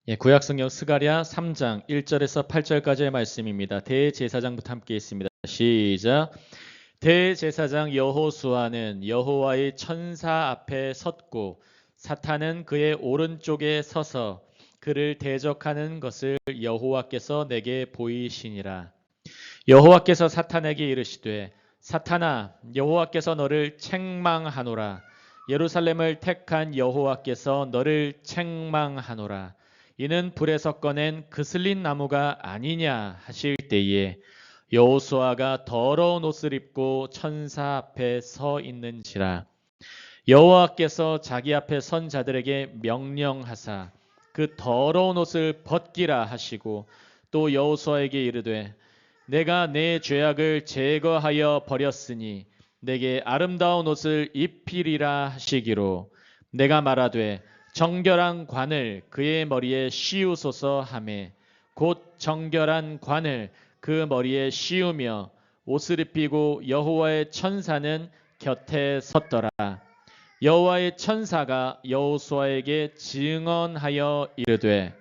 예, 구약성경 스가랴 3장 1절에서 8절까지의 말씀입니다. 대제사장부터 함께 있습니다. 시작. 대제사장 여호수아는 여호와의 천사 앞에 섰고 사탄은 그의 오른쪽에 서서 그를 대적하는 것을 여호와께서 내게 보이시니라. 여호와께서 사탄에게 이르시되 사탄아 여호와께서 너를 책망하노라. 예루살렘을 택한 여호와께서 너를 책망하노라. 이는 불에서 꺼낸 그슬린 나무가 아니냐 하실 때에 여호수아가 더러운 옷을 입고 천사 앞에 서 있는지라. 여호와께서 자기 앞에 선 자들에게 명령하사 그 더러운 옷을 벗기라 하시고 또 여호수아에게 이르되 내가 내 죄악을 제거하여 버렸으니 내게 아름다운 옷을 입히리라 하시기로 내가 말하되 정결한 관을 그의 머리에 씌우소서 하매 곧 정결한 관을 그 머리에 씌우며 옷을 입히고 여호와의 천사는 곁에 섰더라. 여호와의 천사가 여호수아에게 증언하여 이르되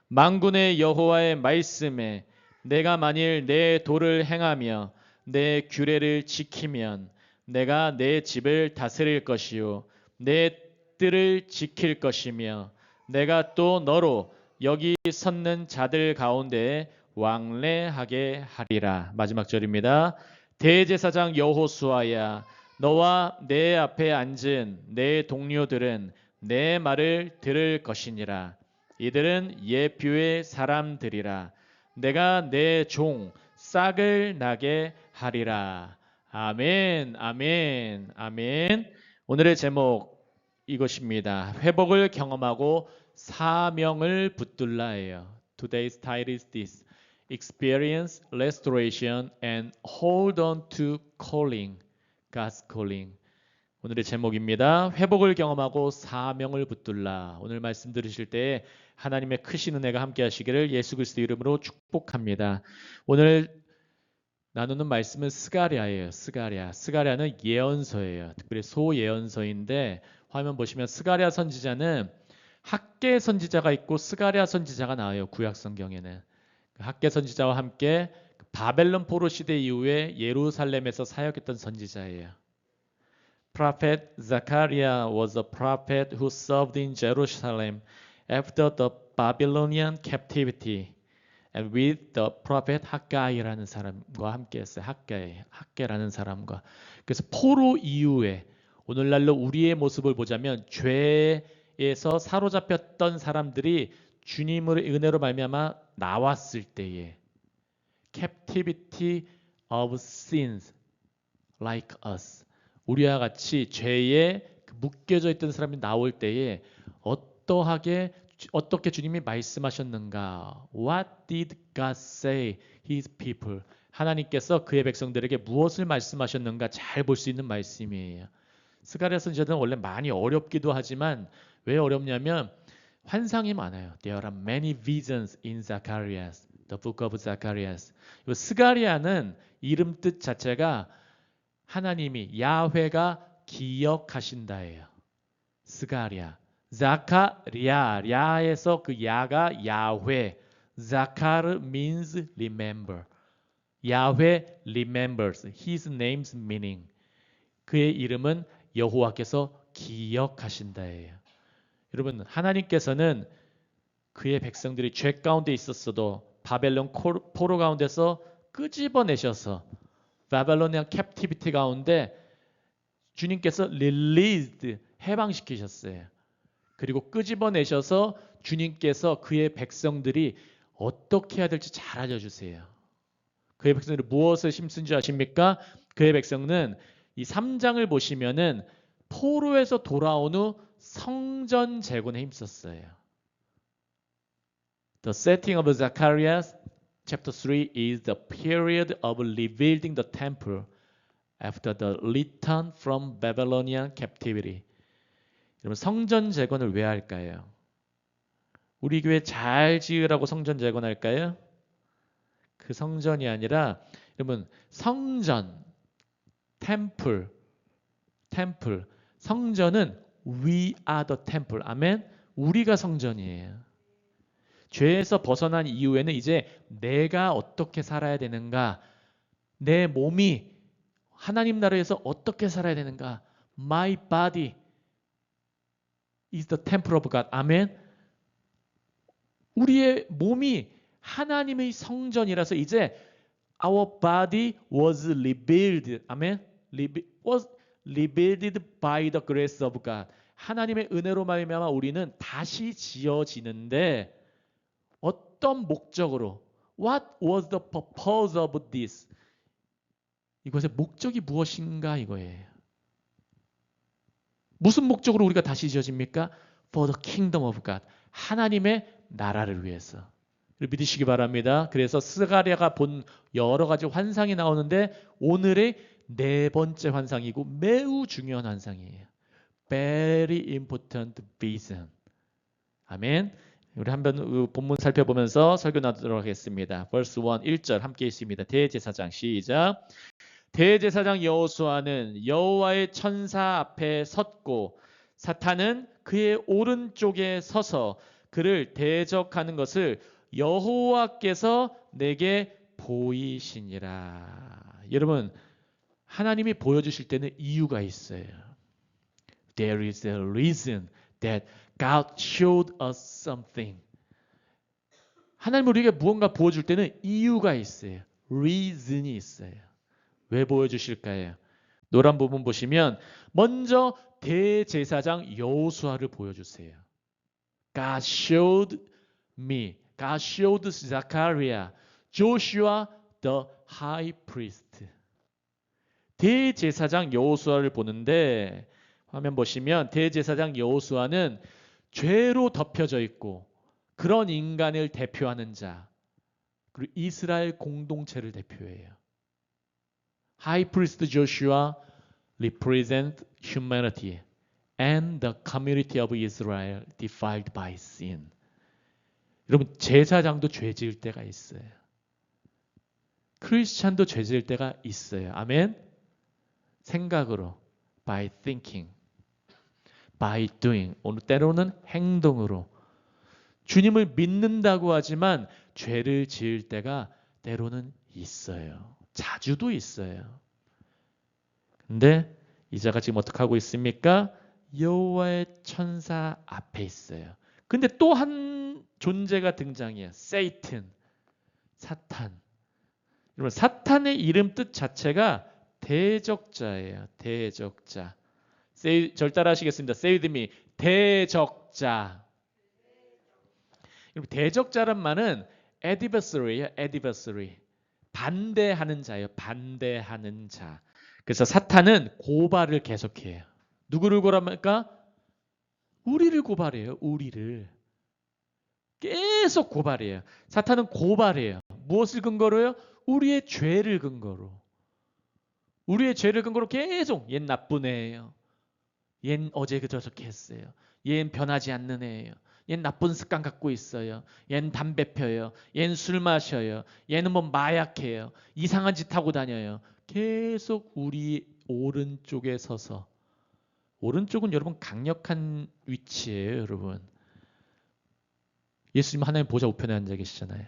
만군의 여호와의 말씀에 내가 만일 내 도를 행하며 내 규례를 지키면 내가 내 집을 다스릴 것이요 내 뜰을 지킬 것이며 내가 또 너로 여기 섰는 자들 가운데 왕래하게 하리라. 마지막 절입니다. 대제사장 여호수아야 너와 내 앞에 앉은 내 동료들은 내 말을 들을 것이니라. 이들은 예표의 사람들이라. 내가 내 종 싹을 나게 하리라. 아멘, 아멘, 아멘. 오늘의 제목 이것입니다. 회복을 경험하고 사명을 붙들라예요. Today's title is this: Experience Restoration and Hold on to Calling. God's calling. 오늘의 제목입니다. 회복을 경험하고 사명을 붙들라. 오늘 말씀 들으실 때 하나님의 크신 은혜가 함께 하시기를 예수 그리스도 이름으로 축복합니다. 오늘 나누는 말씀은 스가랴예요. 스가랴. 스가랴는 예언서예요. 특별히 소예언서인데 화면 보시면 스가랴 선지자는 학계 선지자가 있고 스가랴 선지자가 나와요. 구약 성경에는. 학계 선지자와 함께 바벨론 포로 시대 이후에 예루살렘에서 사역했던 선지자예요. Prophet Zechariah was a prophet who served in Jerusalem after the Babylonian captivity, and with the prophet Haggai라는 사람과 함께했어요. 학계라는 사람과. 그래서 포로 이후에 오늘날로 우리의 모습을 보자면 죄에서 사로잡혔던 사람들이 주님의 은혜로 말미암아 나왔을 때에 captivity of sins like us. 우리와 같이 죄에 묶여져 있던 사람이 나올 때에 어떻게 주님이 말씀하셨는가? What did God say his people? 하나님께서 그의 백성들에게 무엇을 말씀하셨는가 잘 볼 수 있는 말씀이에요. 스가랴 선지자는 원래 많이 어렵기도 하지만 왜 어렵냐면 환상이 많아요. There are many visions in Zacharias, the book of Zacharias. 스가랴는 이름 뜻 자체가 하나님이 야훼가 기억하신다예요. 스가랴. 자카리아. 야에서 그 야가 야훼. 자카르 means remember. 야훼 remembers his name's meaning. 그의 이름은 여호와께서 기억하신다예요. 여러분, 하나님께서는 그의 백성들이 죄 가운데 있었어도 바벨론 포로 가운데서 끄집어내셔서 바벨로니안 캡티비티 가운데 주님께서 released 해방시키셨어요. 그리고 끄집어내셔서 주님께서 그의 백성들이 어떻게 해야 될지 잘 알려주세요. 그의 백성들이 무엇을 힘쓴 줄 아십니까? 그의 백성은 이 3장을 보시면은 포로에서 돌아온 후 성전 재건에 힘썼어요. The setting of Zacharias chapter 3 is the period of rebuilding the temple after the return from Babylonian captivity. 여러분, 성전 재건을 왜 할까요? 우리 교회 잘 지으라고 성전 재건할까요? 그 성전이 아니라 여러분, 성전, 템플, 성전은 we are the temple. 아멘. 우리가 성전이에요. 죄에서 벗어난 이후에는 이제 내가 어떻게 살아야 되는가, 내 몸이 하나님 나라에서 어떻게 살아야 되는가. My body is the temple of God. 아멘. 우리의 몸이 하나님의 성전이라서 이제 our body was rebuilt. 아멘. was rebuilt by the grace of God. 하나님의 은혜로 말미암아 우리는 다시 지어지는데 어떤 목적으로? What was the purpose of this? 이것의 목적이 무엇인가 이거예요. 무슨 목적으로 우리가 다시 지어집니까? For the kingdom of God. 하나님의 나라를 위해서. 믿으시기 바랍니다. 그래서 스가랴가 본 여러 가지 환상이 나오는데 오늘의 네 번째 환상이고 매우 중요한 환상이에요. Very important vision. 아멘. 우리 한번 본문 살펴보면서 설교 나누도록 하겠습니다. Verse 1, 1절 함께 있습니다. 대제사장 시작. 대제사장 여호수아는 여호와의 천사 앞에 섰고 사탄은 그의 오른쪽에 서서 그를 대적하는 것을 여호와께서 내게 보이시니라. 여러분, 하나님이 보여주실 때는 이유가 있어요. There is a reason that God showed us something. 하나님 우리에게 무언가 보여줄 때는 이유가 있어요. reason이 있어요. 왜 보여주실까요? 노란 부분 보시면 먼저 대제사장 여호수아를 보여주세요. God showed me. God showed Zachariah, Joshua the high priest. 대제사장 여호수아를 보는데 화면 보시면 대제사장 여호수아는 죄로 덮여져 있고 그런 인간을 대표하는 자 그리고 이스라엘 공동체를 대표해요. High priest Joshua represent humanity and the community of Israel defiled by sin. 여러분 제사장도 죄 지을 때가 있어요. 크리스찬도 죄 지을 때가 있어요. 아멘. 생각으로 by thinking, by doing, 오늘 때로는 행동으로 주님을 믿는다고 하지만 죄를 지을 때가 때로는 있어요. 자주도 있어요. 근데 이자가 지금 어떻게 하고 있습니까? 여호와의 천사 앞에 있어요. 근데 또 한 존재가 등장해요. Satan, 사탄. 여러분 사탄의 이름 뜻 자체가 대적자예요. 대적자. 절 따라하시겠습니다. Say with me. 대적자. 여러분 대적자란 말은 adversary예요. adversary. 반대하는 자예요. 반대하는 자. 그래서 사탄은 고발을 계속해요. 누구를 고발합니까? 우리를 고발해요. 우리를. 계속 고발해요. 사탄은 고발해요. 무엇을 근거로요? 우리의 죄를 근거로. 우리의 죄를 근거로 계속 얜 나쁜 애예요. 얜 어제 저렇게 했어요. 얜 변하지 않는 애예요. 얜 나쁜 습관 갖고 있어요. 얜 담배 펴요. 얜 술 마셔요. 얘는 뭐 마약해요. 이상한 짓 하고 다녀요. 계속 우리 오른쪽에 서서. 오른쪽은 여러분 강력한 위치예요. 여러분. 예수님 하나님 보좌 우편에 앉아 계시잖아요.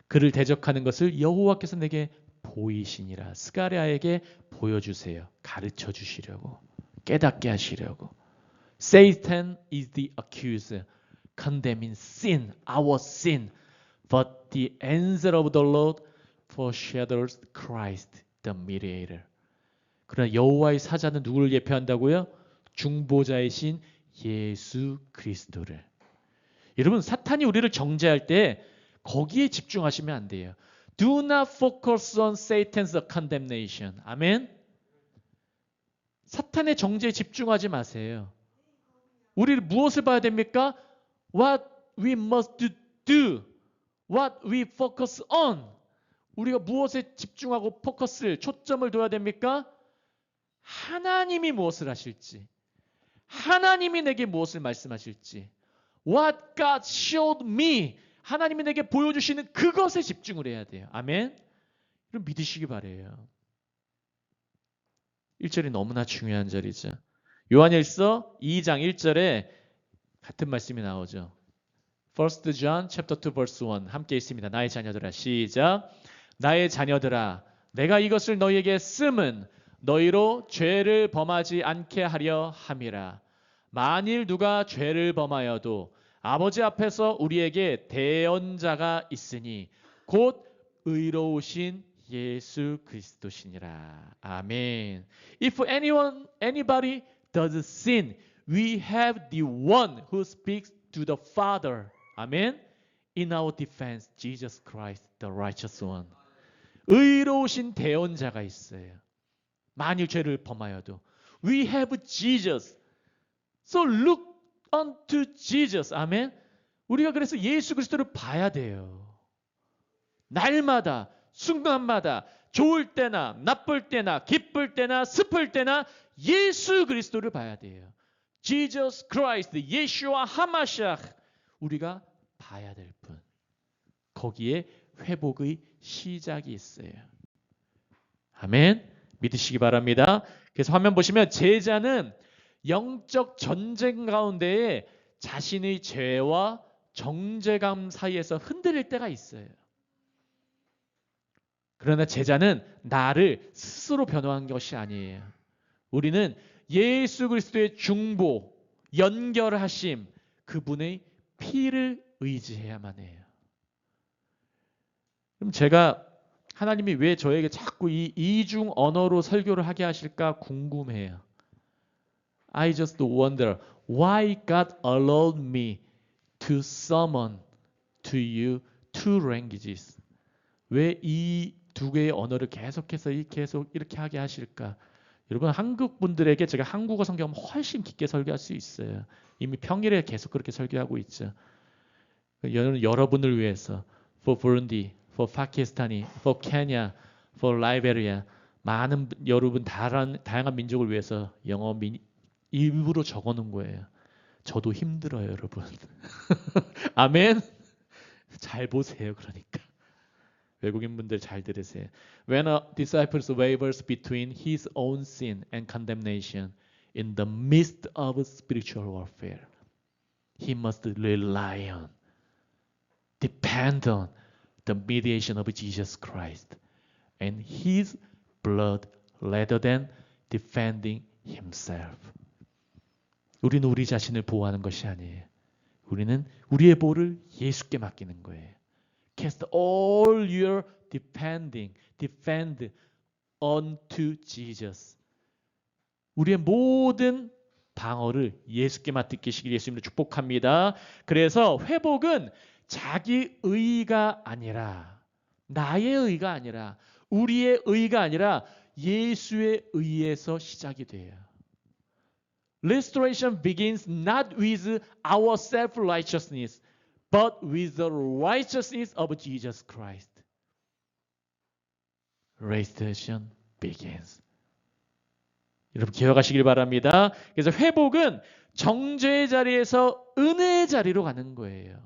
그를 대적하는 것을 여호와께서 내게 보이시니라. 스가랴에게 보여주세요. 가르쳐 주시려고. 깨닫게 하시려고. Satan is the accuser, condemning sin, our sin. But the answer of the Lord foreshadows Christ, the mediator. 그러나 여호와의 사자는 누구를 예표한다고요? 중보자이신 예수 그리스도를. 여러분 사탄이 우리를 정죄할 때 거기에 집중하시면 안 돼요. Do not focus on Satan's condemnation. 아멘. 사탄의 정죄에 집중하지 마세요. 우리를 무엇을 봐야 됩니까? What we must do. What we focus on. 우리가 무엇에 집중하고 포커스를 초점을 둬야 됩니까? 하나님이 무엇을 하실지. 하나님이 내게 무엇을 말씀하실지. What God showed me. 하나님이 내게 보여주시는 그것에 집중을 해야 돼요. 아멘. 그럼 믿으시기 바래요. 1절이 너무나 중요한 절이죠. 요한일서 2장 1절에 같은 말씀이 나오죠. First John chapter 2 verse 1 함께 있습니다. 나의 자녀들아 시작. 나의 자녀들아 내가 이것을 너희에게 씀은 너희로 죄를 범하지 않게 하려 함이라. 만일 누가 죄를 범하여도 아버지 앞에서 우리에게 대언자가 있으니 곧 의로우신 예수 그리스도시니라. 아멘. If anybody does sin, we have the one who speaks to the Father. 아멘. In our defense, Jesus Christ, the righteous one. 의로우신 대언자가 있어요. 만일 죄를 범하여도. We have Jesus. So look unto Jesus. 아멘. 우리가 그래서 예수 그리스도를 봐야 돼요. 날마다, 순간마다, 좋을 때나, 나쁠 때나, 기쁠 때나, 슬플 때나 예수 그리스도를 봐야 돼요. Jesus Christ, 예수와 하마샤. 우리가 봐야 될 분. 거기에 회복의 시작이 있어요. 아멘. 믿으시기 바랍니다. 그래서 화면 보시면 제자는 영적 전쟁 가운데에 자신의 죄와 정죄감 사이에서 흔들릴 때가 있어요. 그러나 제자는 나를 스스로 변화한 것이 아니에요. 우리는 예수 그리스도의 중보, 연결하심, 그분의 피를 의지해야만 해요. 그럼 제가 하나님이 왜 저에게 자꾸 이 이중 언어로 설교를 하게 하실까 궁금해요. I just wonder why God allowed me to summon to you two languages. 왜 이 두 개의 언어를 계속해서 계속 이렇게 하게 하실까? 여러분 한국 분들에게 제가 한국어 성경은 훨씬 깊게 설교할 수 있어요. 이미 평일에 계속 그렇게 설교하고 있죠. 여러분을 위해서 for Burundi, for Pakistani, for Kenya, for Liberia 많은 여러분 다양한 민족을 위해서 영어 일부러 적어놓은 거예요. 저도 힘들어요, 여러분. 아멘. 잘 보세요, 그러니까. 외국인 분들 잘 들으세요. When a disciple wavers between his own sin and condemnation in the midst of spiritual warfare, he must rely on, depend on the mediation of Jesus Christ and his blood rather than defending himself. 우리는 우리 자신을 보호하는 것이 아니에요. 우리는 우리의 보호를 예수께 맡기는 거예요. Cast all your defend onto Jesus. 우리의 모든 방어를 예수께 맡기시길 예수님을 축복합니다. 그래서 회복은 자기 의가 아니라 나의 의가 아니라 우리의 의가 아니라 예수의 의에서 시작이 돼요. Restoration begins not with our self-righteousness, but with the righteousness of Jesus Christ. Restoration begins. 여러분 기억하시길 바랍니다. 그래서 회복은 정죄의 자리에서 은혜의 자리로 가는 거예요.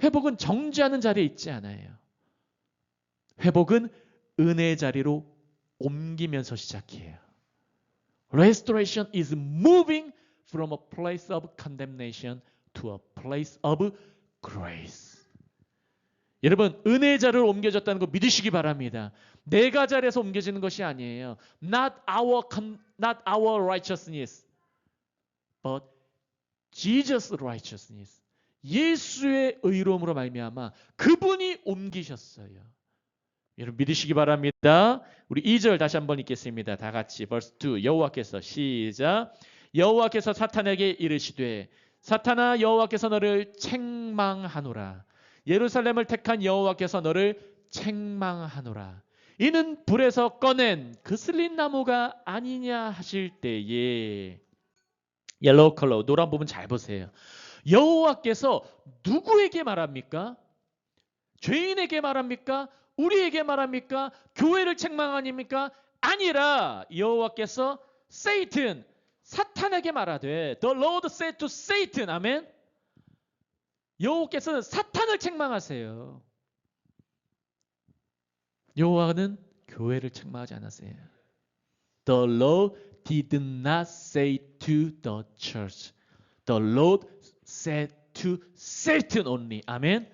회복은 정죄하는 자리에 있지 않아요. 회복은 은혜의 자리로 옮기면서 시작해요. Restoration is moving from a place of condemnation to a place of grace. 여러분 은혜의 자리로 옮겨졌다는 거 믿으시기 바랍니다. 내가 자리에서 옮겨지는 것이 아니에요. Not our righteousness, but Jesus' righteousness. 예수의 의로움으로 말미암아 그분이 옮기셨어요. 여러분 믿으시기 바랍니다. 우리 2절 다시 한번 읽겠습니다. 다 같이 verse 2 여호와께서 시작. 여호와께서 사탄에게 이르시되 사탄아 여호와께서 너를 책망하노라. 예루살렘을 택한 여호와께서 너를 책망하노라. 이는 불에서 꺼낸 그슬린 나무가 아니냐 하실 때에 옐로우 컬러 노란 부분 잘 보세요. 여호와께서 누구에게 말합니까? 죄인에게 말합니까? 우리에게 말합니까? 교회를 책망 아닙니까? 아니라 여호와께서 Satan, 사탄에게 말하되 The Lord said to Satan, 아멘. 여호와께서는 사탄을 책망하세요. 여호와는 교회를 책망하지 않았어요. The Lord did not say to the church. The Lord said to Satan only. 아멘.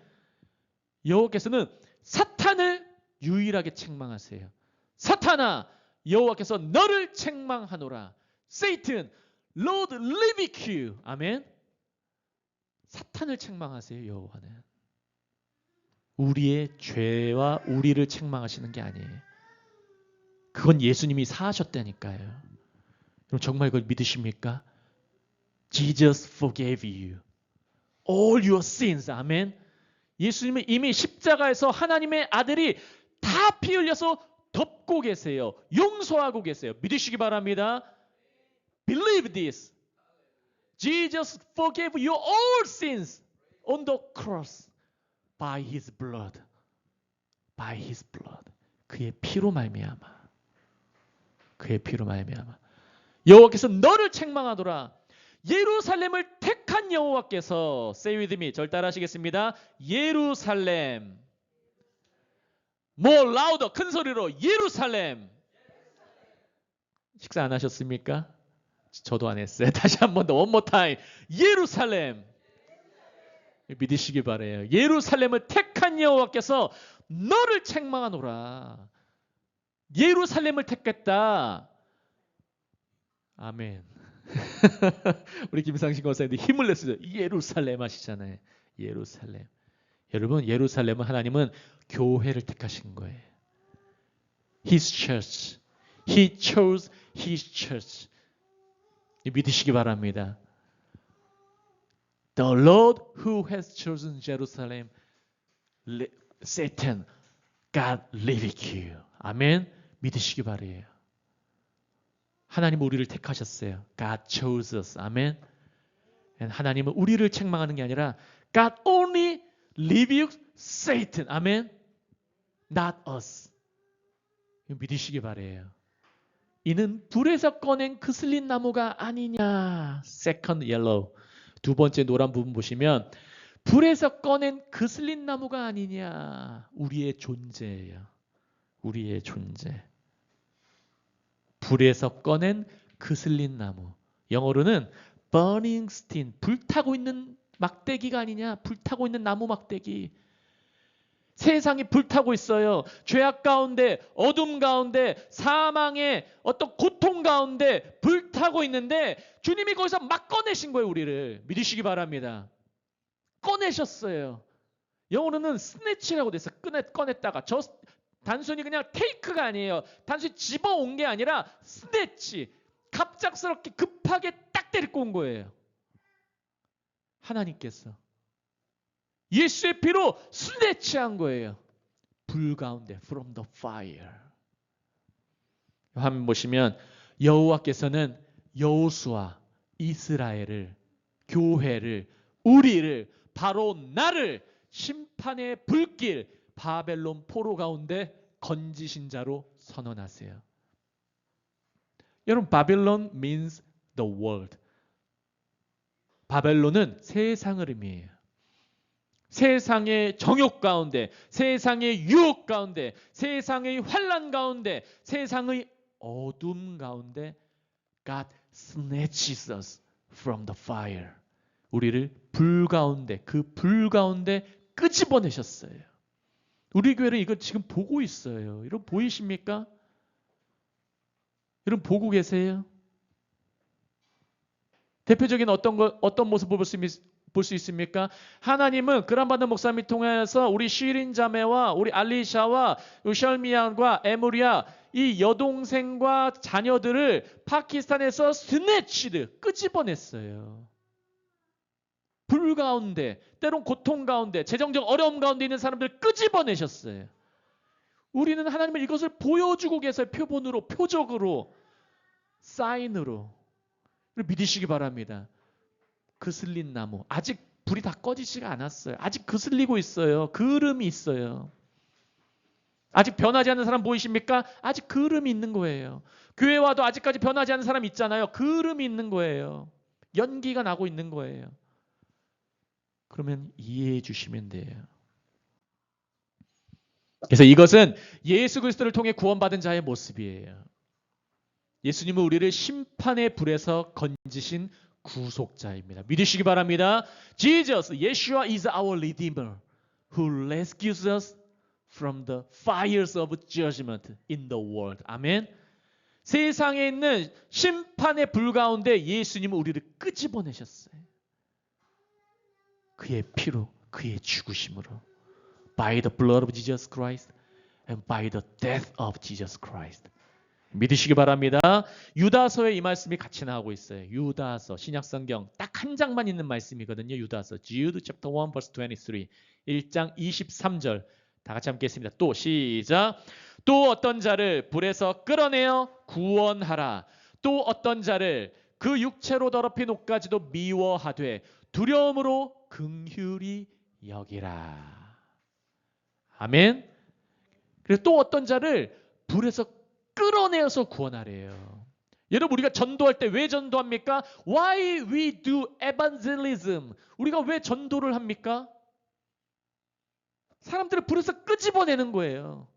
여호와께서는 사탄을 유일하게 책망하세요. 사탄아, 여호와께서 너를 책망하노라. Satan, Lord rebuke you. 아멘. 사탄을 책망하세요. 여호와는 우리의 죄와 우리를 책망하시는 게 아니에요. 그건 예수님이 사하셨다니까요. 그럼 정말 그걸 믿으십니까? Jesus forgave you all your sins. 아멘. 예수님은 이미 십자가에서 하나님의 아들이 다 피 흘려서 덮고 계세요. 용서하고 계세요. 믿으시기 바랍니다. Believe this. Jesus forgave you all sins on the cross by his blood. By his blood. 그의 피로 말미암아. 그의 피로 말미암아. 여호와께서 너를 책망하노라. 예루살렘을 택한 여호와께서 say with me. 절 따라하시겠습니다. 예루살렘. More louder. 큰 소리로 예루살렘. 식사 안 하셨습니까? 저도 안 했어요. 다시 한 번 더 one more time. 예루살렘. 믿으시기 바래요. 예루살렘을 택한 여호와께서 너를 책망하노라. 예루살렘을 택했다. 아멘. 우리 김상식 권사님도 힘을 냈어요. 예루살렘 하시잖아요. 예루살렘. 여러분, 예루살렘은 하나님은 교회를 택하신 거예요. His church. He chose His church. 믿으시기 바랍니다. The Lord who has chosen Jerusalem, Satan, God rebuke you. 아멘. 믿으시기 바래요. 하나님 우리를 택하셨어요. God chose us. 아멘. 하나님은 우리를 책망하는 게 아니라 God only rebukes Satan. 아멘. Not us. 믿으시기 바래요. 이는 불에서 꺼낸 그슬린 나무가 아니냐. Second yellow. 두 번째 노란 부분 보시면 불에서 꺼낸 그슬린 나무가 아니냐. 우리의 존재예요. 우리의 존재. 불에서 꺼낸 그슬린 나무. 영어로는 burning stick. 불타고 있는 막대기가 아니냐. 불타고 있는 나무 막대기. 세상이 불타고 있어요. 죄악 가운데, 어둠 가운데, 사망의 어떤 고통 가운데 불타고 있는데 주님이 거기서 막 꺼내신 거예요. 우리를. 믿으시기 바랍니다. 꺼내셨어요. 영어로는 스네치라고 돼서 꺼냈다가 단순히 그냥 테이크가 아니에요. 단순히 집어온 게 아니라 스네치. 갑작스럽게 급하게 딱 데리고 온 거예요. 하나님께서. 예수의 피로 스네치한 거예요. 불 가운데 from the fire. 화면 보시면 여호와께서는 여호수아, 이스라엘을, 교회를, 우리를, 바로 나를 심판의 불길 바벨론 포로 가운데 건지신 자로 선언하세요. 여러분, 바벨론 means the world. 바벨론은 세상을 의미해요. 세상의 정욕 가운데, 세상의 유혹 가운데, 세상의 환난 가운데, 세상의 어둠 가운데 God snatches us from the fire. 우리를 불 가운데, 그 불 가운데 끄집어내셨어요. 우리 교회는 이거 지금 보고 있어요. 여러분 보이십니까? 여러분 보고 계세요? 대표적인 어떤 모습을 볼 수 있습니까? 하나님은 그란바드 목사님을 통해서 우리 시린 자매와 우리 알리샤와 셜미안과 에무리아 이 여동생과 자녀들을 파키스탄에서 스네치드 끄집어냈어요. 불 가운데, 때론 고통 가운데, 재정적 어려움 가운데 있는 사람들을 끄집어내셨어요. 우리는 하나님을 이것을 보여주고 계세요. 표본으로, 표적으로, 사인으로. 믿으시기 바랍니다. 그슬린 나무. 아직 불이 다 꺼지지가 않았어요. 아직 그슬리고 있어요. 그름이 있어요. 아직 변하지 않는 사람 보이십니까? 아직 그름이 있는 거예요. 교회 와도 아직까지 변하지 않는 사람 있잖아요. 그름이 있는 거예요. 연기가 나고 있는 거예요. 그러면 이해해 주시면 돼요. 그래서 이것은 예수 그리스도를 통해 구원받은 자의 모습이에요. 예수님은 우리를 심판의 불에서 건지신 구속자입니다. 믿으시기 바랍니다. Jesus, Yeshua is our Redeemer who rescues us from the fires of judgment in the world. 아멘. 세상에 있는 심판의 불 가운데 예수님은 우리를 끄집어내셨어요. 그의 피로, 그의 죽으심으로. By the blood of Jesus Christ and by the death of Jesus Christ. 믿으시기 바랍니다. 유다서에 이 말씀이 같이 나오고 있어요. 유다서, 신약성경 딱 한 장만 있는 말씀이거든요. 유다서, Jude chapter 1 verse 23, 1장 23절. 다 같이 함께 했습니다. 또 시작. 또 어떤 자를 불에서 끌어내어 구원하라. 또 어떤 자를 그 육체로 더럽힌 옷까지도 미워하되 두려움으로 긍휼히 여기라. 아멘. 그래서 또 어떤 자를 불에서 끌어내어서 구원하래요. 여러분, 우리가 전도할 때 왜 전도합니까? Why we do evangelism? 우리가 왜 전도를 합니까? 사람들을 불에서 끄집어내는 거예요.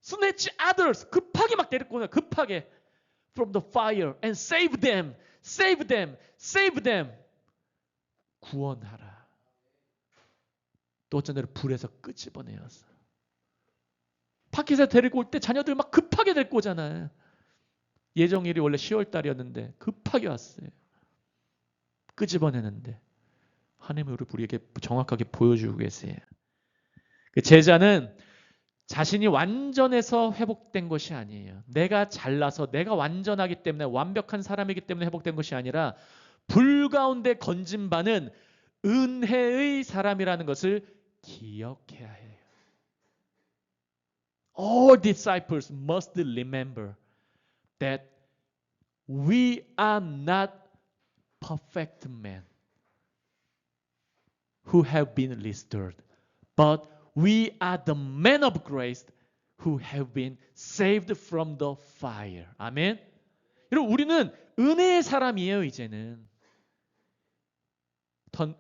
Snatch others. 급하게 막 데리고 오는 거예요. 급하게. From the fire and save them. Save them. Save them. 구원하라. 또 어떤 자를 불에서 끄집어내어서. 밖에서 데리고 올 때 자녀들 막 급하게 데리고 오잖아요. 예정일이 원래 10월 달이었는데 급하게 왔어요. 끄집어내는데 하나님이 우리에게 정확하게 보여주고 계세요. 그 제자는 자신이 완전해서 회복된 것이 아니에요. 내가 잘나서 내가 완전하기 때문에 완벽한 사람이기 때문에 회복된 것이 아니라 불 가운데 건진 바는 은혜의 사람이라는 것을 기억해야 해요. All disciples must remember that we are not perfect men who have been restored, but we are the men of grace who have been saved from the fire. 아멘. 여러분, 우리는 은혜의 사람이에요. 이제는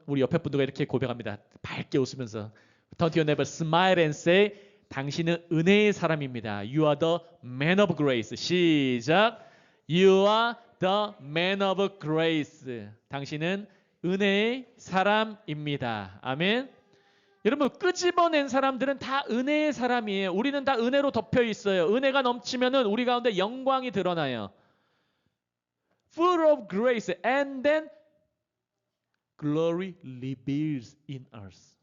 우리 옆에 분들과 이렇게 고백합니다. 밝게 웃으면서 Turn to your neighbor, smile and say, 당신은 은혜의 사람입니다. You are the man of grace. 시작. You are the man of grace. 당신은 은혜의 사람입니다. 아멘. 여러분, 끄집어낸 사람들은 다 은혜의 사람이에요. 우리는 다 은혜로 덮여 있어요. 은혜가 넘치면은 우리 가운데 영광이 드러나요. Full of grace and then glory reveals in us.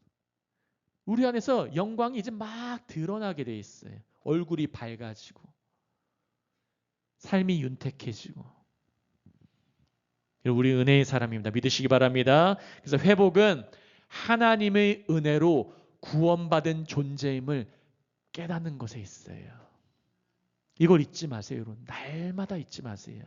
우리 안에서 영광이 이제 막 드러나게 돼 있어요. 얼굴이 밝아지고 삶이 윤택해지고. 우리 은혜의 사람입니다. 믿으시기 바랍니다. 그래서 회복은 하나님의 은혜로 구원받은 존재임을 깨닫는 것에 있어요. 이걸 잊지 마세요. 여러분. 날마다 잊지 마세요.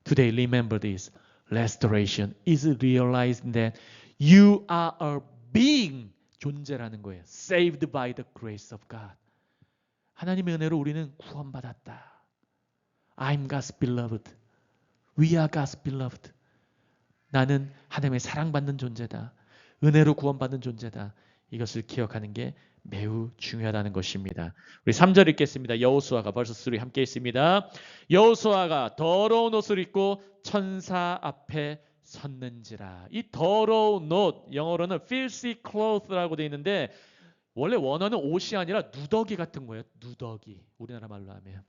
Today remember this. Restoration is realizing that you are a being. 존재라는 거예요. Saved by the grace of God. 하나님의 은혜로 우리는 구원받았다. I'm God's beloved. We are God's beloved. 나는 하나님의 사랑받는 존재다. 은혜로 구원받는 존재다. 이것을 기억하는 게 매우 중요하다는 것입니다. 우리 3절 읽겠습니다. 여호수아가 verse 3 함께 있습니다. 여호수아가 더러운 옷을 입고 천사 앞에 섰는지라. 이 더러운 옷, 영어로는 filthy cloth라고 되어 있는데 원래 원어는 옷이 아니라 누더기 같은 거예요. 누더기. 우리나라 말로 하면.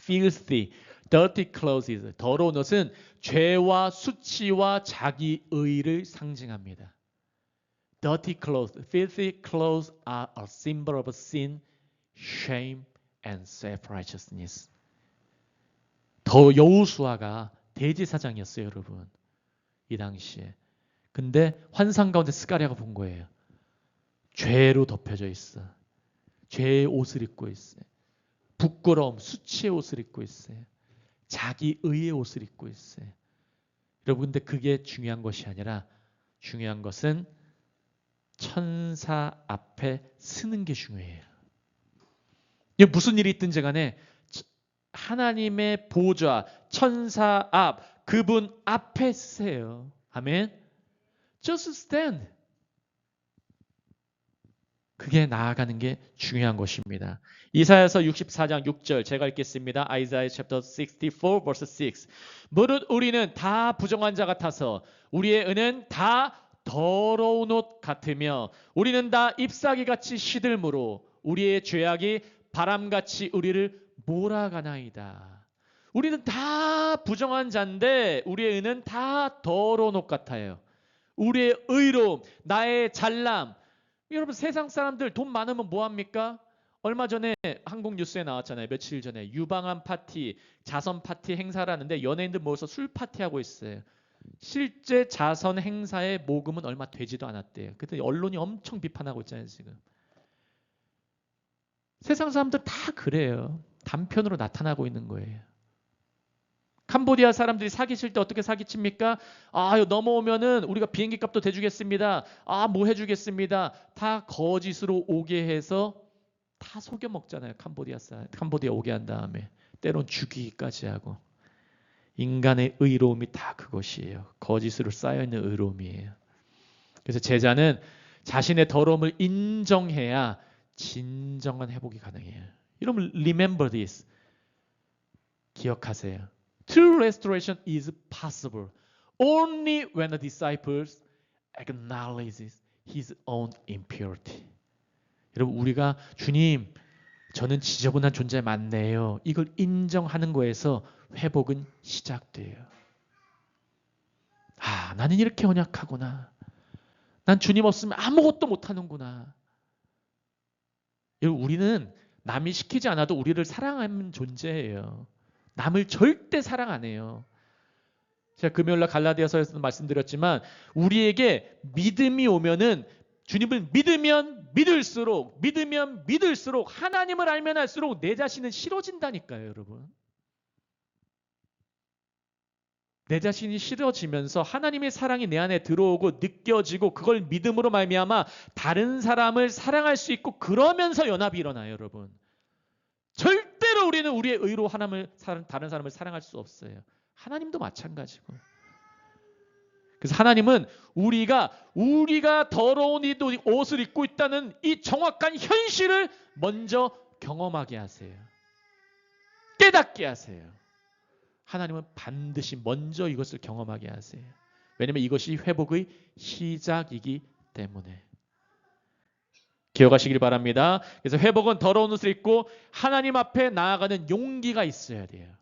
filthy, dirty clothes. 더러운 옷은 죄와 수치와 자기 의를 상징합니다. Dirty clothes, filthy clothes are a symbol of sin, shame, and self-righteousness. 더 여호수아가 대제사장이었어요, 여러분. 이 당시에. 근데 환상 가운데 스가랴가 본 거예요. 죄로 덮여져 있어. 죄의 옷을 입고 있어요. 부끄러움, 수치의 옷을 입고 있어요. 자기 의의 옷을 입고 있어요. 여러분, 근데 그게 중요한 것이 아니라 중요한 것은 천사 앞에 서는 게 중요해요. 이게 무슨 일이 있든지 간에 하나님의 보좌, 천사 앞, 그분 앞에 서세요. 아멘. Just stand. 그게 나아가는 게 중요한 것입니다. 이사야서 64장 6절 제가 읽겠습니다. Isaiah chapter 64 verse 6. 무릇 우리는 다 부정한 자 같아서 우리의 은은 다 더러운 옷 같으며 우리는 다 잎사귀같이 시들므로 우리의 죄악이 바람같이 우리를 몰아가나이다. 우리는 다 부정한 자인데 우리의 은은 다 더러운 옷 같아요. 우리의 의로움, 나의 잘남. 여러분 세상 사람들 돈 많으면 뭐합니까? 얼마 전에 한국 뉴스에 나왔잖아요. 며칠 전에 유방암 파티, 자선 파티 행사를 하는데 연예인들 모여서 술 파티하고 있어요. 실제 자선 행사의 모금은 얼마 되지도 않았대요. 그때 언론이 엄청 비판하고 있잖아요. 지금 세상 사람들 다 그래요. 단편으로 나타나고 있는 거예요. 캄보디아 사람들이 사기칠 때 어떻게 사기칩니까? 넘어오면은 우리가 비행기 값도 대주겠습니다. 뭐 해주겠습니다. 다 거짓으로 오게 해서 다 속여 먹잖아요. 캄보디아 오게 한 다음에 때론 죽이기까지 하고. 인간의 의로움이 다 그것이에요. 거짓으로 쌓여있는 의로움이에요. 그래서 제자는 자신의 더러움을 인정해야 진정한 회복이 가능해요. 여러분 remember this. 기억하세요. True restoration is possible only when the disciples acknowledges his own impurity. 여러분 우리가 주님 저는 지저분한 존재 맞네요. 이걸 인정하는 거에서 회복은 시작돼요. 나는 이렇게 연약하구나. 난 주님 없으면 아무것도 못하는구나. 여러분 우리는 남이 시키지 않아도 우리를 사랑하는 존재예요. 남을 절대 사랑 안 해요. 제가 금요일날 갈라디아서에서도 말씀드렸지만 우리에게 믿음이 오면은 주님을 믿으면 믿을수록 하나님을 알면 할수록 내 자신은 싫어진다니까요. 여러분. 내 자신이 싫어지면서 하나님의 사랑이 내 안에 들어오고 느껴지고 그걸 믿음으로 말미암아 다른 사람을 사랑할 수 있고 그러면서 연합이 일어나요. 여러분. 절대로 우리는 우리의 의로 다른 사람을 사랑할 수 없어요. 하나님도 마찬가지고. 그래서 하나님은 우리가 더러운 옷을 입고 있다는 이 정확한 현실을 먼저 경험하게 하세요. 깨닫게 하세요. 하나님은 반드시 먼저 이것을 경험하게 하세요. 왜냐하면 이것이 회복의 시작이기 때문에. 기억하시길 바랍니다. 그래서 회복은 더러운 옷을 입고 하나님 앞에 나아가는 용기가 있어야 돼요.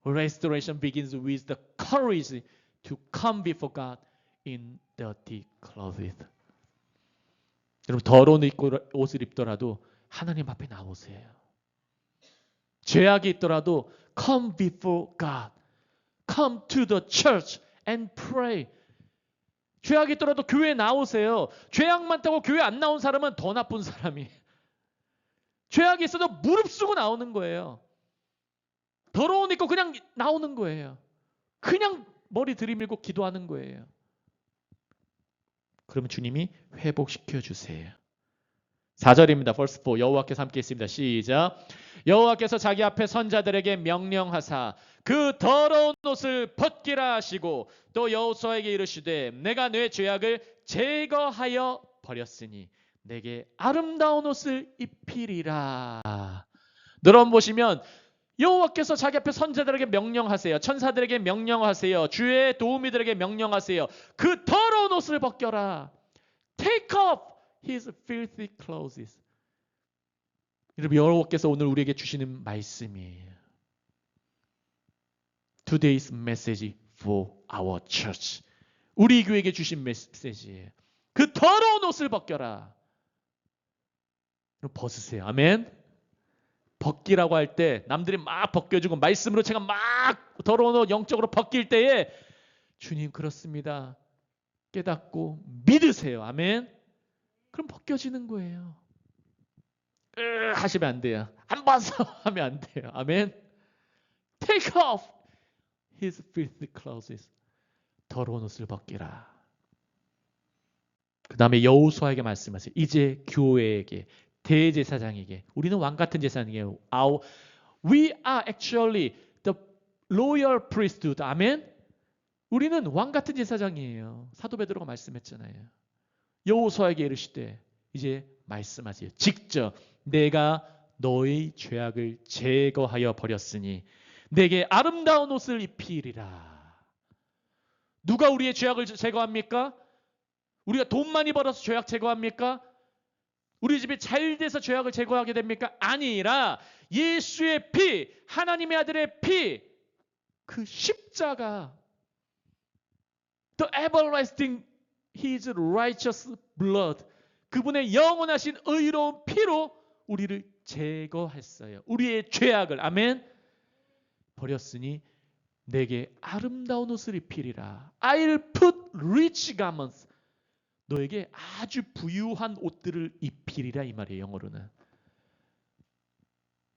Restoration begins with the courage to come before God in dirty clothes. 여러분 더러운 옷을 입더라도 하나님 앞에 나오세요. 죄악이 있더라도 come before God. Come to the church and pray. 죄악이 있더라도 교회에 나오세요. 죄악 많다고 교회 안 나온 사람은 더 나쁜 사람이에요. 죄악이 있어도 무릅쓰고 나오는 거예요. 더러운 입고 그냥 나오는 거예요. 그냥 머리 들이밀고 기도하는 거예요. 그러면 주님이 회복시켜 주세요. 4절입니다. verse 4 여호와께서 함께 있습니다. 시작. 여호와께서 자기 앞에 선자들에게 명령하사 그 더러운 옷을 벗기라 하시고 또 여호수아에게 이르시되 내가 내 죄악을 제거하여 버렸으니 내게 아름다운 옷을 입히리라. 여러분 보시면 여호와께서 자기 앞에 선자들에게 명령하세요. 천사들에게 명령하세요. 주의 도우미들에게 명령하세요. 그 더러운 옷을 벗겨라. Take off his filthy clothes. 여러분 여호와께서 오늘 우리에게 주시는 말씀이에요. Today's message for our church. 우리 교회에게 주신 메시지예요. 그 더러운 옷을 벗겨라. 벗으세요. 아멘. 벗기라고 할 때 남들이 막 벗겨주고 말씀으로 제가 막 더러운 옷 영적으로 벗길 때에 주님 그렇습니다. 깨닫고 믿으세요. 아멘. 그럼 벗겨지는 거예요. 하시면 안 돼요. 안 봐서 하면 안 돼요. 아멘. Take off his filthy clothes. 더러운 옷을 벗기라. 그 다음에 여호수아에게 말씀하세요. 이제 교회에게 대제사장에게 우리는 왕 같은 제사장이에요. We are actually the royal priesthood. 아멘. 우리는 왕 같은 제사장이에요. 사도 베드로가 말씀했잖아요. 여호수아에게 이르시되 이제 말씀하세요. 직접 내가 너의 죄악을 제거하여 버렸으니 내게 아름다운 옷을 입히리라. 누가 우리의 죄악을 제거합니까? 우리가 돈 많이 벌어서 죄악 제거합니까? 우리 집이 잘 돼서 죄악을 제거하게 됩니까? 아니라 예수의 피, 하나님의 아들의 피, 그 십자가, the everlasting his righteous blood, 그분의 영원하신 의로운 피로 우리를 제거했어요. 우리의 죄악을, 아멘, 버렸으니 내게 아름다운 옷을 입히리라. I'll put rich garments, 너에게 아주 부유한 옷들을 입히리라, 이 말이에요. 영어로는.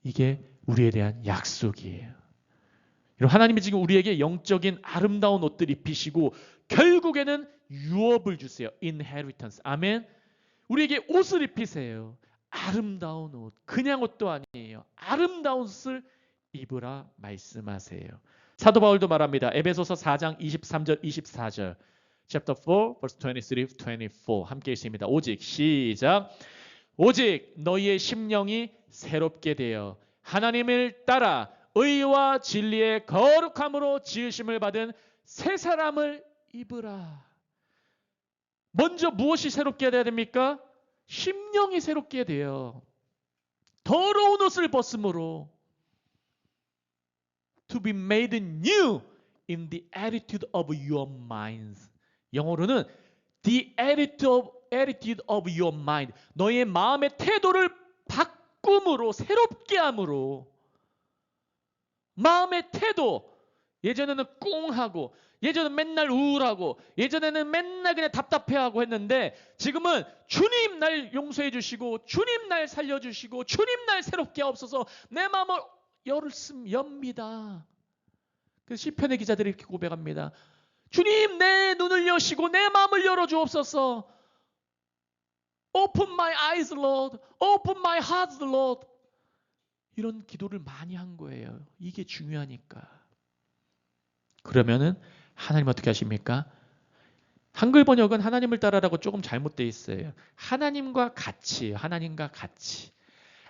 이게 우리에 대한 약속이에요. 여러분, 하나님이 지금 우리에게 영적인 아름다운 옷들 입히시고 결국에는 유업을 주세요. inheritance. 아멘. 우리에게 옷을 입히세요. 아름다운 옷. 그냥 옷도 아니에요. 아름다운 옷을 입으라 말씀하세요. 사도 바울도 말합니다. 에베소서 4장 23절 24절. Chapter 4, verse 23, 24. 함께 읽습니다. 오직, 시작. 오직 너희의 심령이 새롭게 되어 하나님을 따라 의와 진리의 거룩함으로 지으심을 받은 새 사람을 입으라. 먼저 무엇이 새롭게 돼야 됩니까? 심령이 새롭게 돼요. 더러운 옷을 벗음으로. To be made new in the attitude of your minds. 영어로는 the attitude of your mind. 너의 마음의 태도를 바꿈으로, 새롭게 함으로. 마음의 태도. 예전에는 꿍하고, 예전에는 맨날 우울하고, 예전에는 맨날 그냥 답답해하고 했는데 지금은 주님 날 용서해 주시고, 주님 날 살려주시고, 주님 날 새롭게 하옵소서, 내 마음을 엽니다. 그 시편의 기자들이 이렇게 고백합니다. 주님, 내 눈을 여시고 내 마음을 열어주옵소서. Open my eyes, Lord. Open my heart, Lord. 이런 기도를 많이 한 거예요. 이게 중요하니까. 그러면은 하나님 어떻게 하십니까? 한글 번역은 하나님을 따라라고 조금 잘못되어 있어요. 하나님과 같이, 하나님과 같이.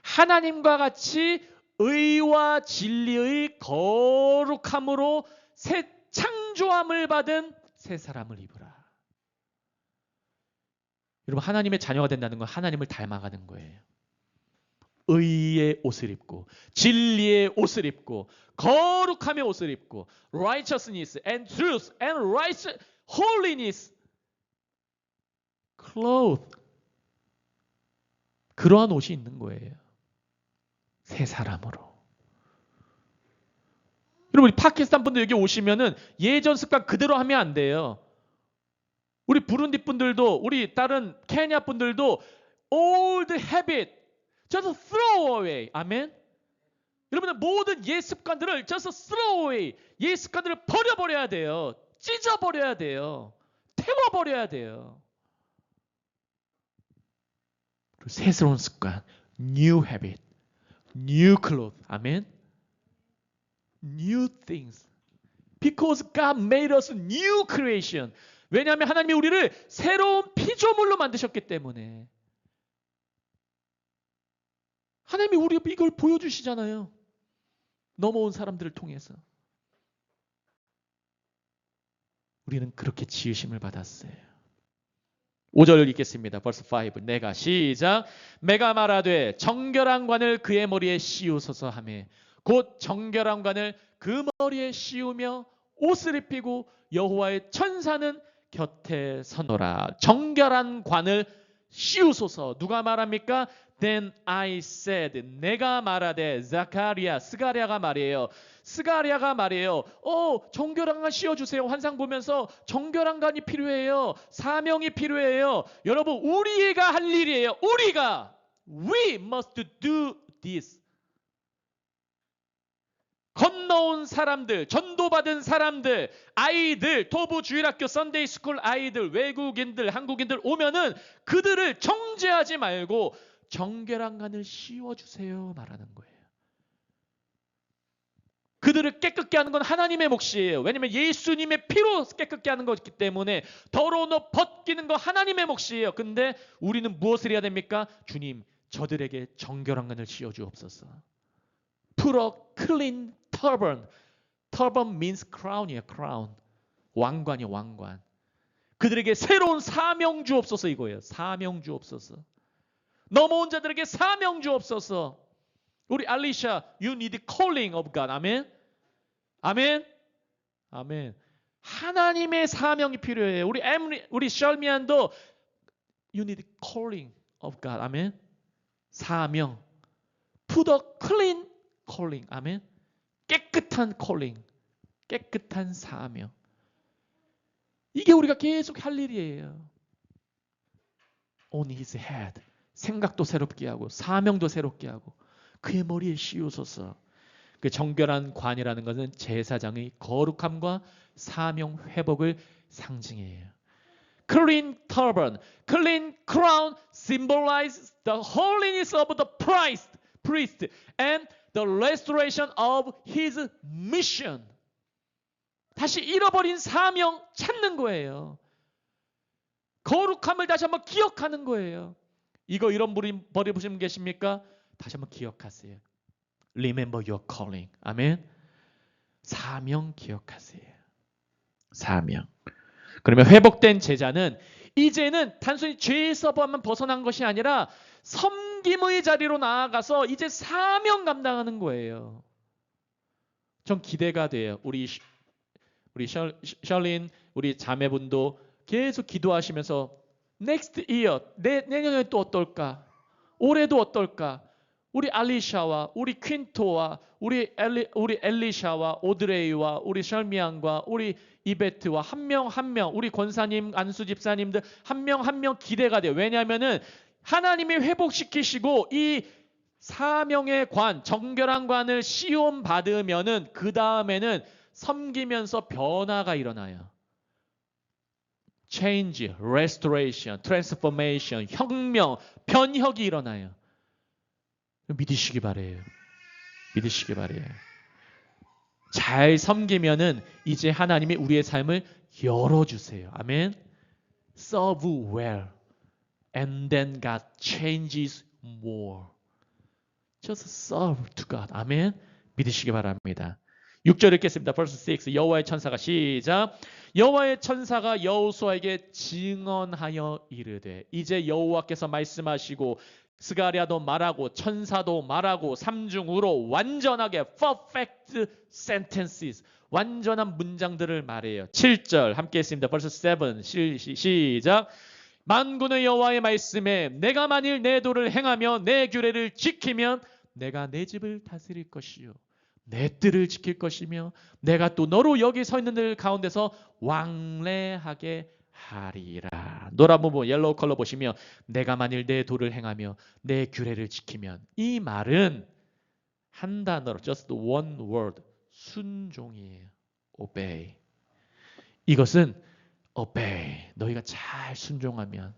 하나님과 같이 의와 진리의 거룩함으로 새 창조함을 받은 새 사람을 입으라. 여러분, 하나님의 자녀가 된다는 건 하나님을 닮아가는 거예요. 의의 옷을 입고, 진리의 옷을 입고, 거룩함의 옷을 입고, righteousness and truth and holiness clothed. 그러한 옷이 있는 거예요. 새 사람으로. 여러분, 우리 파키스탄 분들 여기 오시면은 예전 습관 그대로 하면 안 돼요. 우리 부룬디 분들도, 우리 다른 케냐 분들도 old habit just throw away. 아멘. 여러분들 모든 옛 습관들을 just throw away. 옛 습관들을 버려버려야 돼요. 찢어버려야 돼요. 태워버려야 돼요. 그리고 새로운 습관, new habit, new clothes. 아멘. New things. Because God made us new creation. 왜냐하면 하나님이 우리를 새로운 피조물로 만드셨기 때문에. 하나님이 우리에게 이걸 보여주시잖아요. 넘어온 사람들을 통해서. 우리는 그렇게 지으심을 받았어요. 5절을 읽겠습니다. Verse 5. 내가, 시작. 내가 말하되 정결한 관을 그의 머리에 씌우소서 하매 곧 정결한 관을 그 머리에 씌우며 옷을 입히고 여호와의 천사는 곁에 서노라. 정결한 관을 씌우소서. 누가 말합니까? Then I said. 내가 말하되 스가랴가 말이에요. 스가랴가 말이에요. 정결한 관 씌워주세요. 환상 보면서 정결한 관이 필요해요. 사명이 필요해요. 여러분, 우리가 할 일이에요. 우리가. We must do this. 건너온 사람들, 전도받은 사람들, 아이들, 토부 주일학교 썬데이 스쿨 아이들, 외국인들, 한국인들 오면은 그들을 정죄하지 말고 정결한 관을 씌워주세요 말하는 거예요. 그들을 깨끗게 하는 건 하나님의 몫이에요. 왜냐하면 예수님의 피로 깨끗게 하는 것이기 때문에 더러운 옷 벗기는 건 하나님의 몫이에요. 근데 우리는 무엇을 해야 됩니까? 주님, 저들에게 정결한 간을 씌워주옵소서. Put a clean turban. Turban means crown이에요. crown. 왕관이에요. 왕관. 그들에게 새로운 사명 주옵소서 이거예요. 사명 주옵소서. 넘어온 자들에게 사명 주옵소서. 우리 알리샤, you need calling of God. 아멘. 아멘. 아멘. 하나님의 사명이 필요해요. 우리 셜미안도 you need calling of God. 아멘. 사명. Put a clean calling. 아멘. 깨끗한 calling. 깨끗한 사명. 이게 우리가 계속 할 일이에요. On his head. 생각도 새롭게 하고 사명도 새롭게 하고 그의 머리에 씌우소서. 그 정결한 관이라는 것은 제사장의 거룩함과 사명 회복을 상징해요. Clean turban, clean crown symbolizes the holiness of the priest and the restoration of his mission. 다시 잃어버린 사명 찾는 거예요. 거룩함을 다시 한번 기억하는 거예요. 이거 잃어버리신 분 계십니까? 다시 한번 기억하세요. Remember your calling. 아멘. 사명 기억하세요. 사명. 그러면 회복된 제자는 이제는 단순히 죄에서만 벗어난 것이 아니라 섬김의 자리로 나아가서 이제 사명 감당하는 거예요. 전 기대가 돼요. 우리 셜린, 우리 자매분도 계속 기도하시면서 next year, 내년에 또 어떨까? 올해도 어떨까? 우리 알리샤와 우리 퀸토와 우리 엘리샤와 오드레이와 우리 셜미안과 우리 이베트와 한 명 한 명 우리 권사님, 안수 집사님들 한 명 한 명 기대가 돼요. 왜냐하면은 하나님이 회복시키시고 이 사명의 관, 정결한 관을 시험 받으면은 그 다음에는 섬기면서 변화가 일어나요. Change, restoration, transformation, 혁명, 변혁이 일어나요. 믿으시기 바래요. 믿으시기 바래요. 잘 섬기면은 이제 하나님이 우리의 삶을 열어주세요. 아멘. Serve well, and then God changes more. Just serve to God. 아멘. 믿으시기 바랍니다. 6절 읽겠습니다. verse 6. 여호와의 천사가 시작. 여호와의 천사가 여호수아에게 증언하여 이르되 이제 여호와께서 말씀하시고 스가랴도 말하고 천사도 말하고 삼중으로 완전하게 perfect sentences 완전한 문장들을 말해요. 7절 함께 했습니다. verse 7 시작. 만군의 여호와의 말씀에 내가 만일 내 도를 행하며 내 규례를 지키면 내가 내 집을 다스릴 것이요 내 뜰을 지킬 것이며 내가 또 너로 여기 서 있는 들 가운데서 왕래하게 하리라. 노란 부분 옐로우 컬러 보시면 내가 만일 내 도를 행하며 내 규례를 지키면 이 말은 한 단어로 just one word 순종이에요. obey. 이것은 obey. 너희가 잘 순종하면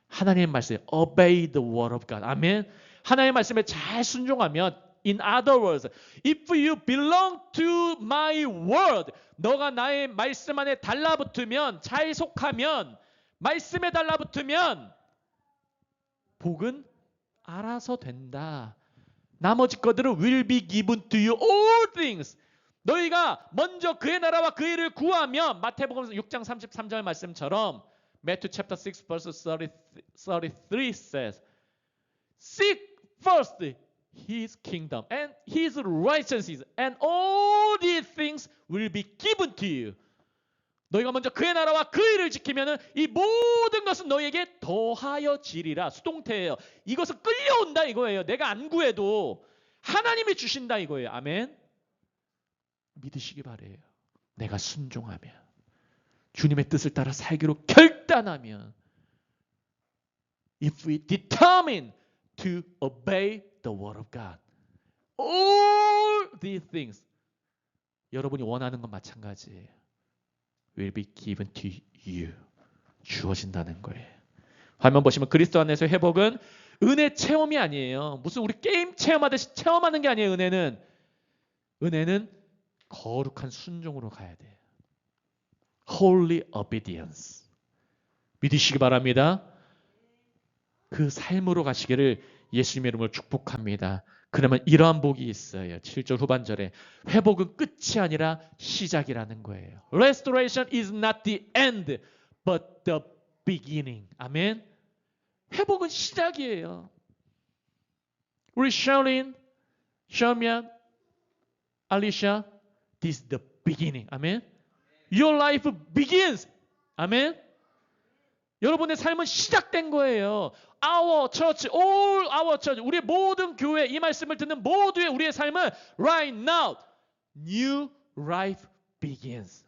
하나님의 말씀에 obey the word of God. 아멘. 하나님의 말씀에 잘 순종하면 In other words, if you belong to my word, 너가 나의 말씀 안에 달라붙으면, 잘 속하면, 말씀에 달라붙으면 복은 알아서 된다. 나머지 것들은 will be given to you all things. 너희가 먼저 그의 나라와 그의 일을 구하면 마태복음 6장 33절 말씀처럼 Matthew chapter 6 verse 33 says Seek first His kingdom and His righteousness and all these things will be given to you. 너희가 먼저 그의 나라와 그 일을 지키면은 이 모든 것은 너희에게 더하여 지리라. 수동태예요. 이것은 끌려온다 이거예요. 내가 안 구해도 하나님이 주신다 이거예요. 아멘. 믿으시기 바래요. 내가 순종하면 주님의 뜻을 따라 살기로 결단하면 if we determine to obey the word of God. All these things 여러분이 원하는 건 마찬가지예요. will be given to you. 주어진다는 거예요. 화면 보시면 그리스도 안에서 회복은 은혜 체험이 아니에요. 무슨 우리 게임 체험하듯이 체험하는 게 아니에요. 은혜는 거룩한 순종으로 가야 돼요. Holy obedience. 믿으시기 바랍니다. 그 삶으로 가시기를 예수님의 이름으로 축복합니다. 그러면 이러한 복이 있어요. 7절 후반절에 회복은 끝이 아니라 시작이라는 거예요. Restoration is not the end, but the beginning. 아멘. 회복은 시작이에요. 우리 샤올린, 샤미안, 알리샤, this is the beginning. 아멘. Your life begins. 아멘. 여러분의 삶은 시작된 거예요. Our church, all our church, 우리의 모든 교회, 이 말씀을 듣는 모두의 우리의 삶은 right now, new life begins.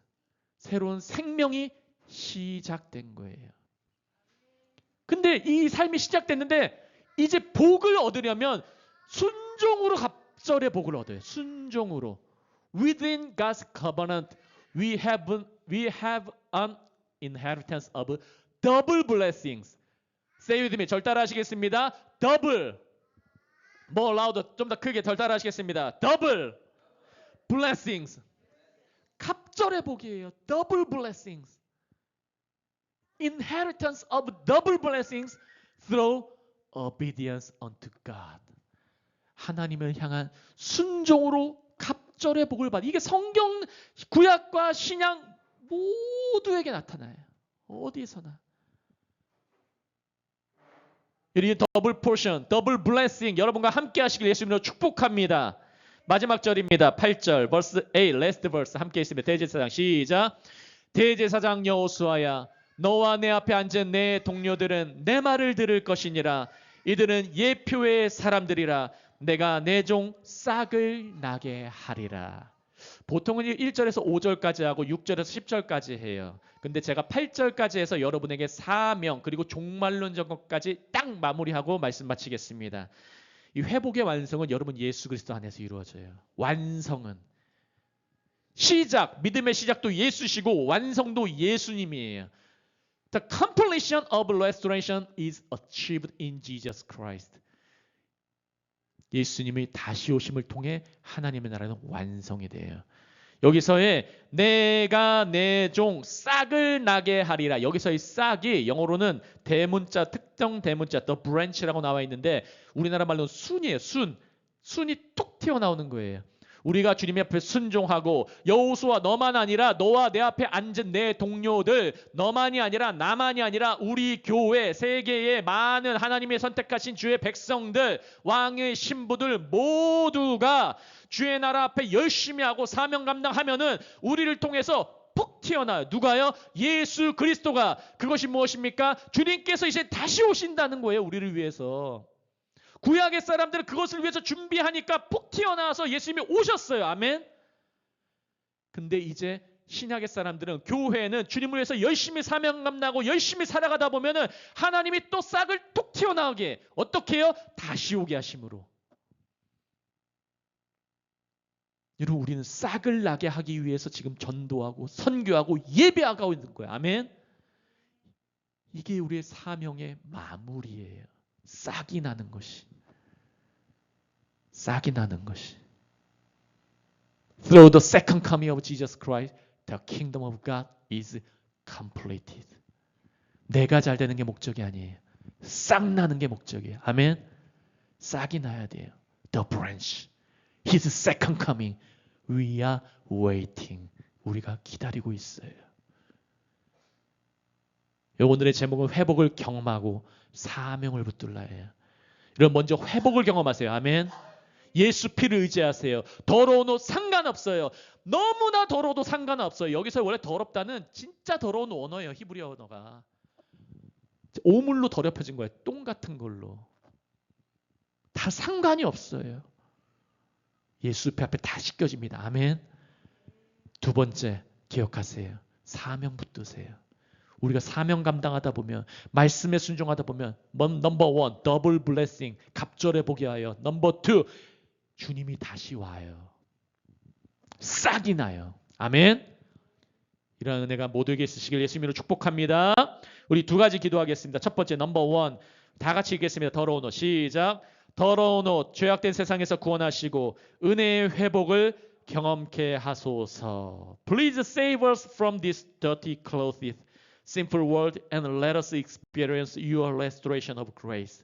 새로운 생명이 시작된 거예요. 근데 이 삶이 시작됐는데 이제 복을 얻으려면 순종으로 갑절의 복을 얻어요. 순종으로. Within God's covenant, we have an inheritance of double blessings. Say with me. 절 따라 하시겠습니다. Double. More louder. 좀 더 크게 절 따라 하시겠습니다. Double blessings. 갑절의 복이에요. Double blessings. Inheritance of double blessings through obedience unto God. 하나님을 향한 순종으로 갑절의 복을 받아. 이게 성경 구약과 신약 모두에게 나타나요. 어디서나. 이 더블 포션, 더블 블레싱 여러분과 함께 하시길 예수님으로 축복합니다. 마지막 절입니다. 8절, verse 8, last verse 함께 있습니다. 대제사장 시작. 대제사장 여호수아야, 너와 내 앞에 앉은 내 동료들은 내 말을 들을 것이니라. 이들은 예표의 사람들이라. 내가 내 종 싹을 나게 하리라. 보통은 1절에서 5절까지 하고 6절에서 10절까지 해요. 근데 제가 8절까지 해서 여러분에게 사명 그리고 종말론적 것까지 딱 마무리하고 말씀 마치겠습니다. 이 회복의 완성은 여러분 예수 그리스도 안에서 이루어져요. 완성은. 시작, 믿음의 시작도 예수시고 완성도 예수님이에요. The completion of restoration is achieved in Jesus Christ. 예수님의 다시 오심을 통해 하나님의 나라는 완성이 돼요. 여기서의 내가 내 종 싹을 나게 하리라. 여기서의 싹이 영어로는 대문자, 특정 대문자, the branch라고 나와 있는데 우리나라 말로는 순이에요. 순이 툭 튀어나오는 거예요. 우리가 주님 앞에 순종하고 여호수아 너만 아니라 너와 내 앞에 앉은 내 동료들 너만이 아니라 나만이 아니라 우리 교회 세계의 많은 하나님의 선택하신 주의 백성들 왕의 신부들 모두가 주의 나라 앞에 열심히 하고 사명 감당하면은 우리를 통해서 푹 튀어나와요. 누가요? 예수 그리스도가. 그것이 무엇입니까? 주님께서 이제 다시 오신다는 거예요. 우리를 위해서. 구약의 사람들은 그것을 위해서 준비하니까 푹 튀어나와서 예수님이 오셨어요. 아멘. 근데 이제 신약의 사람들은 교회는 주님을 위해서 열심히 사명 감당하고 열심히 살아가다 보면은 하나님이 또 싹을 툭 튀어나오게 어떻게 해요? 다시 오게 하심으로. 여러분 우리는 싹을 나게 하기 위해서 지금 전도하고 선교하고 예배하고 있는 거예요. 아멘. 이게 우리의 사명의 마무리예요. 싹이 나는 것이. 싹이 나는 것이. Through the second coming of Jesus Christ, the kingdom of God is completed. 내가 잘 되는 게 목적이 아니에요. 싹 나는 게 목적이에요. 아멘. 싹이 나야 돼요. The branch. His second coming. We are waiting. 우리가 기다리고 있어요. 오늘의 제목은 회복을 경험하고 사명을 붙들라예요. 여러분 먼저 회복을 경험하세요. 아멘. 예수 피를 의지하세요. 더러운 옷 상관없어요. 너무나 더러워도 상관없어요. 여기서 원래 더럽다는 진짜 더러운 언어예요. 히브리어 언어가. 오물로 더럽혀진 거예요. 똥 같은 걸로. 다 상관이 없어요. 예수 피 앞에 다 씻겨집니다. 아멘. 두 번째 기억하세요. 사명 붙드세요. 우리가 사명 감당하다 보면 말씀에 순종하다 보면 넘버 원 더블 블레싱 갑절에 복이 하여 넘버 투 주님이 다시 와요. 싹이 나요. 아멘. 이런 은혜가 모두에게 있으시길 예수님으로 축복합니다. 우리 두 가지 기도하겠습니다. 첫 번째 넘버 원 다 같이 읽겠습니다. 더러운 옷 시작. 더러운 옷 죄악된 세상에서 구원하시고 은혜의 회복을 경험케 하소서. Please save us from this dirty clothed, sinful world and let us experience your restoration of grace.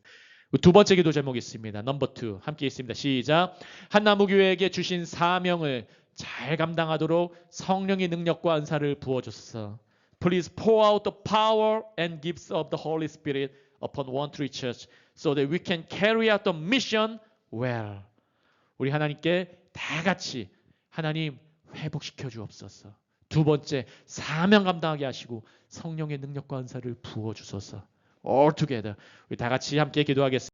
두 번째 기도 제목이 있습니다. 넘버 2 함께 있습니다. 시작. 한나무교회에게 주신 사명을 잘 감당하도록 성령의 능력과 은사를 부어주소서. Please pour out the power and gifts of the Holy Spirit upon One Tree Church so that we can carry out the mission well. 우리 하나님께 다 같이 하나님 회복시켜 주옵소서. 두 번째 사명 감당하게 하시고 성령의 능력과 은사를 부어 주소서. All together 우리 다 같이 함께 기도하겠습니다.